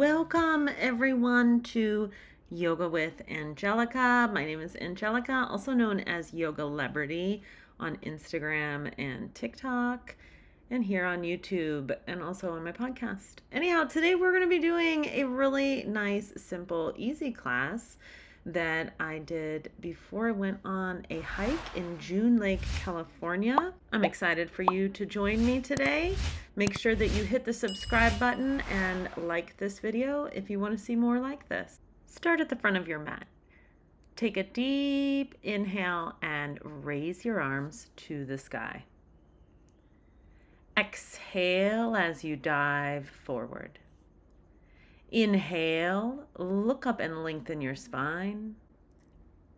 Welcome everyone to Yoga with Angelica. My name is Angelica, also known as Yoga Celebrity on Instagram and TikTok, and here on YouTube, and also on my podcast. Anyhow, today we're going to be doing a really nice, simple, easy class that I did before I went on a hike in June Lake, California. I'm excited for you to join me today. Make sure that you hit the subscribe button and like this video if you want to see more like this. Start at the front of your mat. Take a deep inhale and raise your arms to the sky. Exhale as you dive forward. Inhale, look up and lengthen your spine.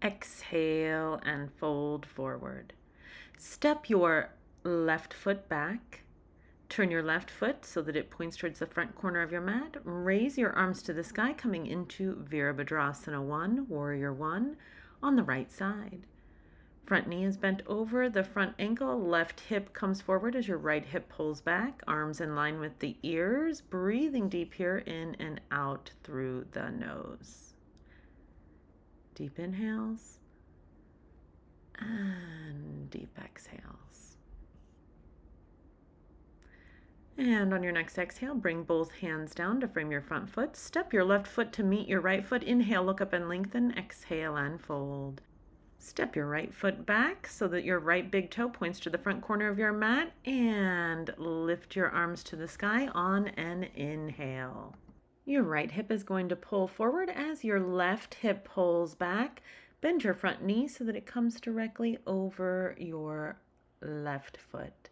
Exhale and fold forward. Step your left foot back. Turn your left foot so that it points towards the front corner of your mat. Raise your arms to the sky, coming into Virabhadrasana 1, Warrior 1, on the right side. Front knee is bent over the front ankle. Left hip comes forward as your right hip pulls back. Arms in line with the ears. Breathing deep here, in and out through the nose. Deep inhales and deep exhales. And on your next exhale, bring both hands down to frame your front foot. Step your left foot to meet your right foot. Inhale, look up and lengthen. Exhale and fold. Step your right foot back so that your right big toe points to the front corner of your mat, and lift your arms to the sky on an inhale. Your right hip is going to pull forward as your left hip pulls back. Bend your front knee so that it comes directly over your left foot.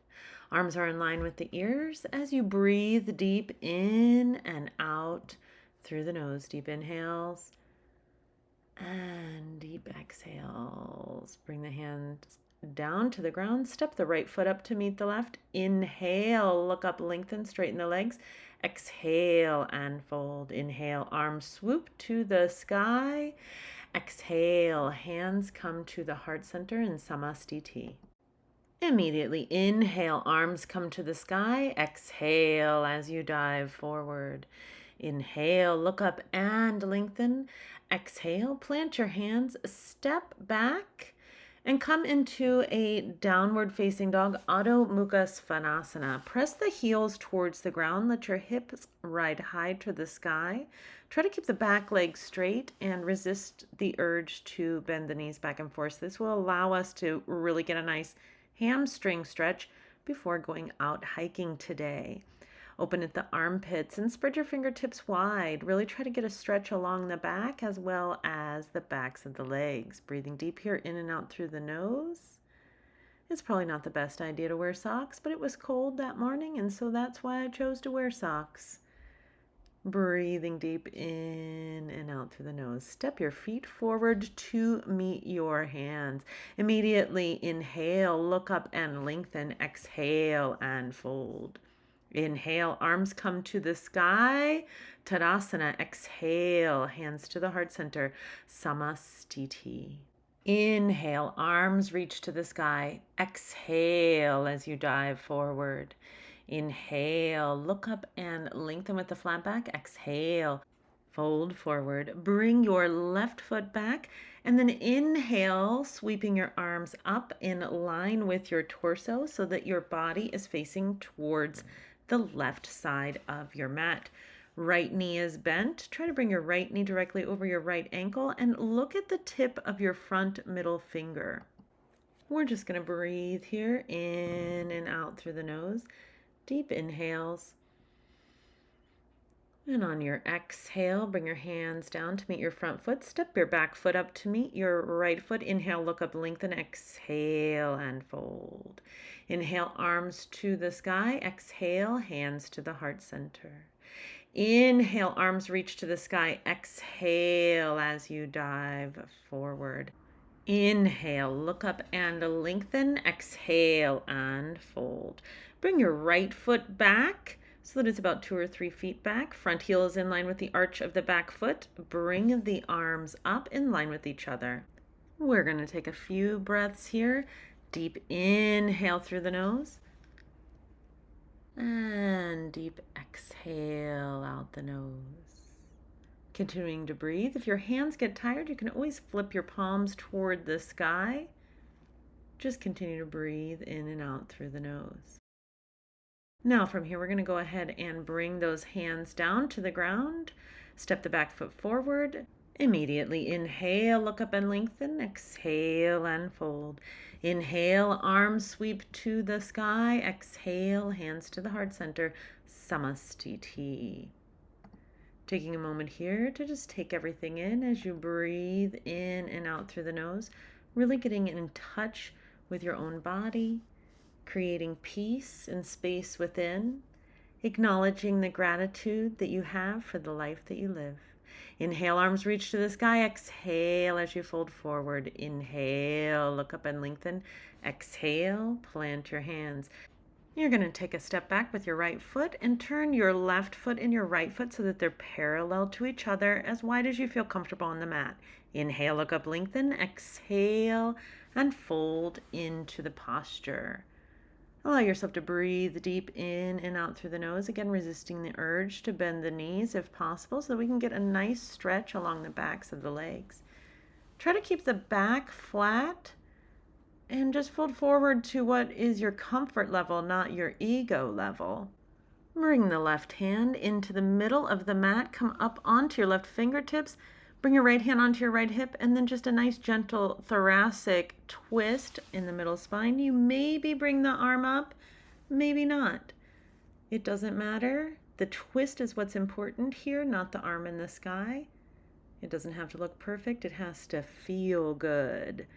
Arms are in line with the ears as you breathe deep in and out through the nose. Deep inhales and deep exhales. Bring the hands down to the ground. Step the right foot up to meet the left. Inhale, look up, lengthen, straighten the legs. Exhale and fold. Inhale, arms swoop to the sky. Exhale, hands come to the heart center in Samastiti. Immediately inhale, arms come to the sky. Exhale as you dive forward. Inhale, look up and lengthen. Exhale, plant your hands, step back, and come into a downward facing dog, Adho Mukha Svanasana. Press the heels towards the ground. Let your hips ride high to the sky. Try to keep the back leg straight and resist the urge to bend the knees back and forth. This will allow us to really get a nice hamstring stretch before going out hiking today. Open at the armpits and spread your fingertips wide. Really try to get a stretch along the back as well as the backs of the legs. Breathing deep here, in and out through the nose. It's probably not the best idea to wear socks, but it was cold that morning, and so that's why I chose to wear socks. Breathing deep in and out through the nose. Step your feet forward to meet your hands. Immediately inhale, look up and lengthen. Exhale and fold. Inhale, arms come to the sky. Tadasana. Exhale, hands to the heart center. Samastiti. Inhale, arms reach to the sky. Exhale as you dive forward. Inhale, look up and lengthen with the flat back. Exhale, fold forward. Bring your left foot back, and then inhale, sweeping your arms up in line with your torso so that your body is facing towards the left side of your mat. Right knee is bent. Try to bring your right knee directly over your right ankle and look at the tip of your front middle finger. We're just going to breathe here, in and out through the nose. Deep inhales. And on your exhale, bring your hands down to meet your front foot. Step your back foot up to meet your right foot. Inhale, look up, lengthen. Exhale and fold. Inhale, arms to the sky. Exhale, hands to the heart center. Inhale, arms reach to the sky. Exhale as you dive forward. Inhale, look up and lengthen. Exhale and fold. Bring your right foot back so that it's about 2 or 3 feet back. Front heel is in line with the arch of the back foot. Bring the arms up in line with each other. We're going to take a few breaths here. Deep inhale through the nose. And deep exhale out the nose. Continuing to breathe. If your hands get tired, you can always flip your palms toward the sky. Just continue to breathe in and out through the nose. Now from here, we're going to go ahead and bring those hands down to the ground. Step the back foot forward. Immediately inhale, look up and lengthen. Exhale and fold. Inhale, arms sweep to the sky. Exhale, hands to the heart center. Samastiti. Taking a moment here to just take everything in as you breathe in and out through the nose. Really getting in touch with your own body, creating peace and space within, acknowledging the gratitude that you have for the life that you live. Inhale, arms reach to the sky. Exhale as you fold forward. Inhale, look up and lengthen. Exhale, plant your hands. You're going to take a step back with your right foot and turn your left foot and your right foot so that they're parallel to each other, as wide as you feel comfortable on the mat. Inhale, look up, lengthen. Exhale, and fold into the posture. Allow yourself to breathe deep in and out through the nose, again resisting the urge to bend the knees if possible so that we can get a nice stretch along the backs of the legs. Try to keep the back flat and just fold forward to what is your comfort level, not your ego level. Bring the left hand into the middle of the mat, come up onto your left fingertips, bring your right hand onto your right hip, and then just a nice gentle thoracic twist in the middle spine. You maybe bring the arm up, maybe not. It doesn't matter. The twist is what's important here, not the arm in the sky. It doesn't have to look perfect. It has to feel good.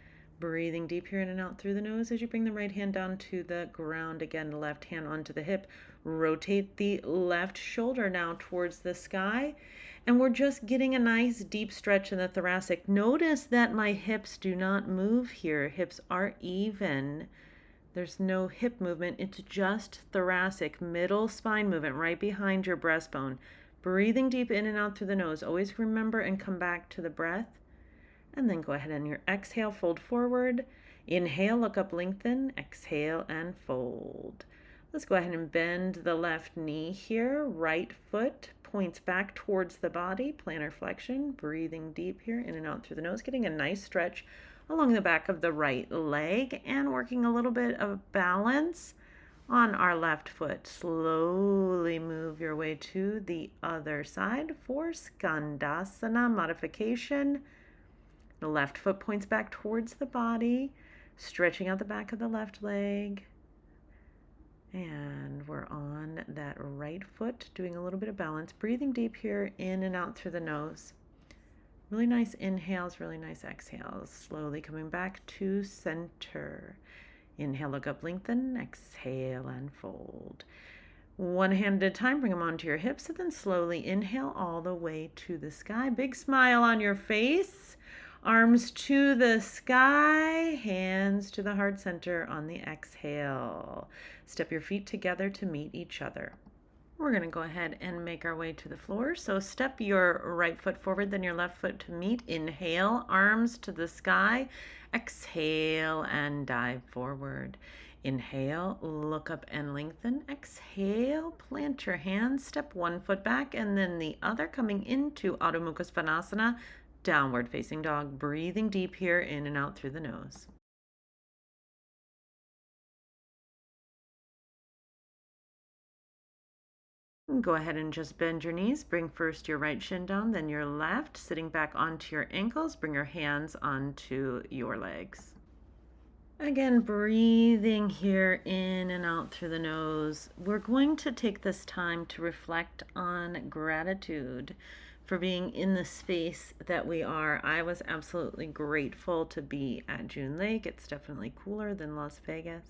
Breathing deep here in and out through the nose as you bring the right hand down to the ground. Again, the left hand onto the hip. Rotate the left shoulder now towards the sky. And we're just getting a nice deep stretch in the thoracic. Notice that my hips do not move here. Hips are even. There's no hip movement. It's just thoracic, middle spine movement right behind your breastbone. Breathing deep in and out through the nose. Always remember and come back to the breath. And then go ahead and your exhale, fold forward. Inhale, look up, lengthen. Exhale and fold. Let's go ahead and bend the left knee here. Right foot points back towards the body, plantar flexion. Breathing deep here in and out through the nose, getting a nice stretch along the back of the right leg and working a little bit of balance on our left foot. Slowly move your way to the other side for Skandasana modification. The left foot points back towards the body, stretching out the back of the left leg. And we're on that right foot, doing a little bit of balance, breathing deep here in and out through the nose. Really nice inhales, really nice exhales. Slowly coming back to center. Inhale, look up, lengthen. Exhale and fold. One hand at a time, bring them onto your hips, and then slowly inhale all the way to the sky. Big smile on your face. Arms to the sky, hands to the heart center on the exhale. Step your feet together to meet each other. We're going to go ahead and make our way to the floor. So step your right foot forward, then your left foot to meet. Inhale, arms to the sky. Exhale and dive forward. Inhale, look up and lengthen. Exhale, plant your hands. Step one foot back and then the other, coming into Adho Mukha Svanasana. Downward facing dog, breathing deep here in and out through the nose. Go ahead and just bend your knees. Bring first your right shin down, then your left, sitting back onto your ankles. Bring your hands onto your legs. Again, breathing here in and out through the nose. We're going to take this time to reflect on gratitude for being in the space that we are. I was absolutely grateful to be at June Lake. It's definitely cooler than Las Vegas.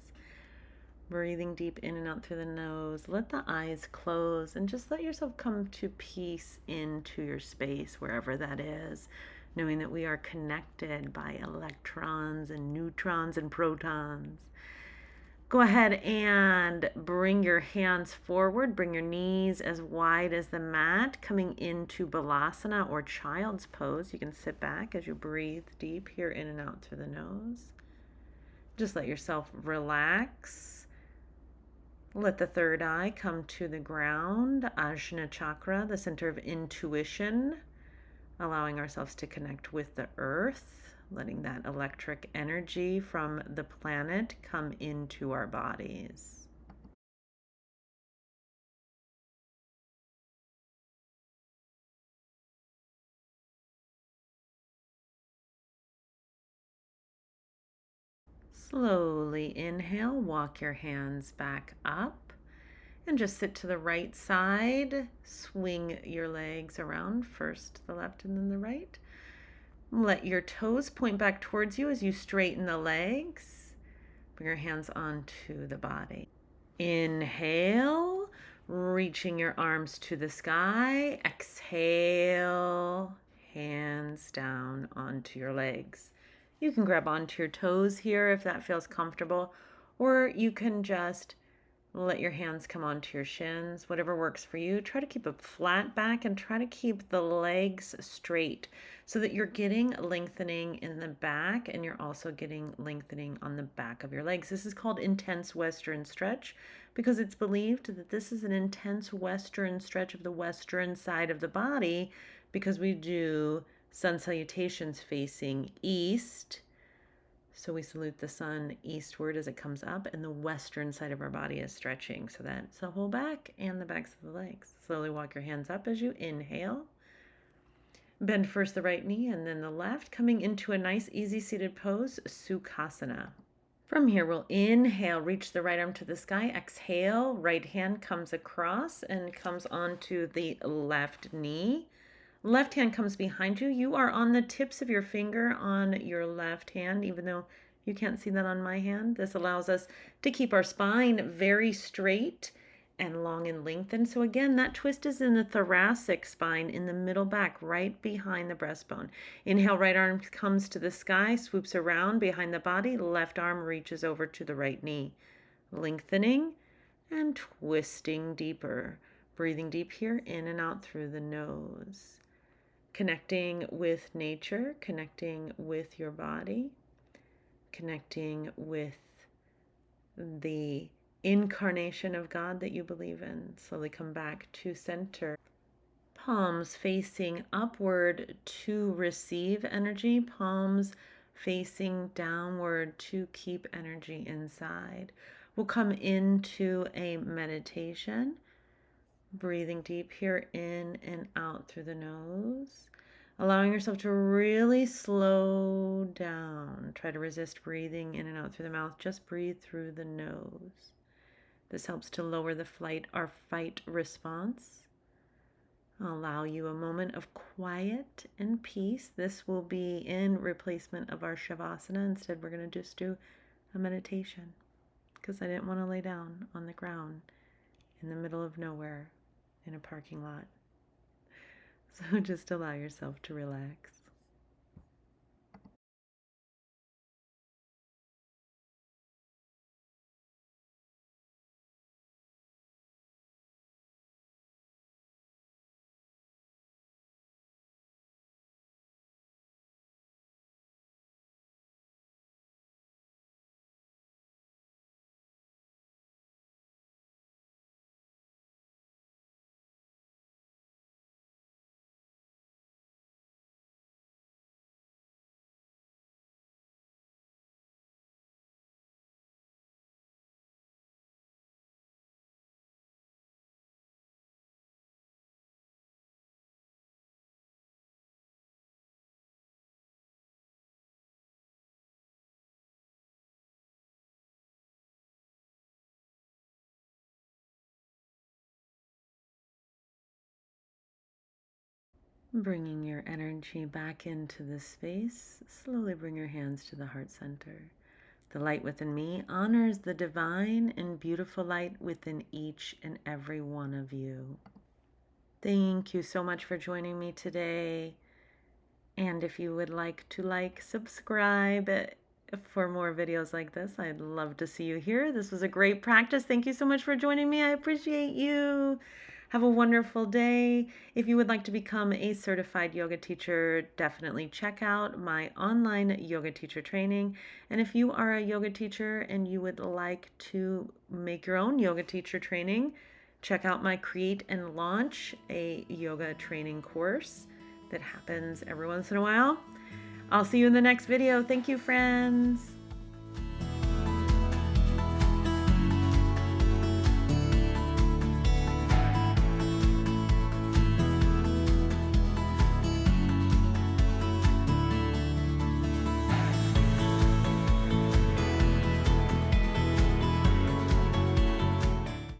Breathing deep in and out through the nose. Let the eyes close and just let yourself come to peace into your space, wherever that is, knowing that we are connected by electrons and neutrons and protons. Go ahead and bring your hands forward. Bring your knees as wide as the mat, coming into Balasana or Child's Pose. You can sit back as you breathe deep here in and out through the nose. Just let yourself relax. Let the third eye come to the ground. Ajna Chakra, the center of intuition. allowing ourselves to connect with the earth, letting that electric energy from the planet come into our bodies. Slowly inhale, walk your hands back up and just sit to the right side. Swing your legs around, first the left and then the right. Let your toes point back towards you as you straighten the legs. Bring your hands onto the body. Inhale, reaching your arms to the sky. Exhale, hands down onto your legs. You can grab onto your toes here if that feels comfortable, or you can just let your hands come onto your shins, whatever works for you. Try to keep a flat back and try to keep the legs straight so that you're getting lengthening in the back and you're also getting lengthening on the back of your legs. This is called intense Western stretch because it's believed that this is an intense Western stretch of the Western side of the body because we do sun salutations facing east. So we salute the sun eastward as it comes up, and the western side of our body is stretching. So that's the whole back and the backs of the legs. Slowly walk your hands up as you inhale. Bend first the right knee and then the left, coming into a nice easy seated pose, Sukhasana. From here, we'll inhale, reach the right arm to the sky. Exhale, right hand comes across and comes onto the left knee. Left hand comes behind you. You are on the tips of your finger on your left hand, even though you can't see that on my hand. This allows us to keep our spine very straight and long and lengthened. So again, that twist is in the thoracic spine, in the middle back, right behind the breastbone. Inhale, right arm comes to the sky, swoops around behind the body. Left arm reaches over to the right knee. Lengthening and twisting deeper. Breathing deep here, in and out through the nose. Connecting with nature, connecting with your body, connecting with the incarnation of God that you believe in. Slowly come back to center. Palms facing upward to receive energy, palms facing downward to keep energy inside. We'll come into a meditation. Breathing deep here, in and out through the nose. Allowing yourself to really slow down. Try to resist breathing in and out through the mouth. Just breathe through the nose. This helps to lower the flight or fight response. Allow you a moment of quiet and peace. This will be in replacement of our Shavasana. Instead, we're going to just do a meditation because I didn't want to lay down on the ground in the middle of nowhere in a parking lot. So just allow yourself to relax. Bringing your energy back into the space, slowly bring your hands to the heart center. The light within me honors the divine and beautiful light within each and every one of you. Thank you so much for joining me today. And if you would like to subscribe for more videos like this, I'd love to see you here. This was a great practice. Thank you so much for joining me. I appreciate you. Have a wonderful day. If you would like to become a certified yoga teacher, definitely check out my online yoga teacher training. And if you are a yoga teacher and you would like to make your own yoga teacher training, check out my Create and Launch a Yoga Training course It happens every once in a while. I'll see you in the next video. Thank you, friends.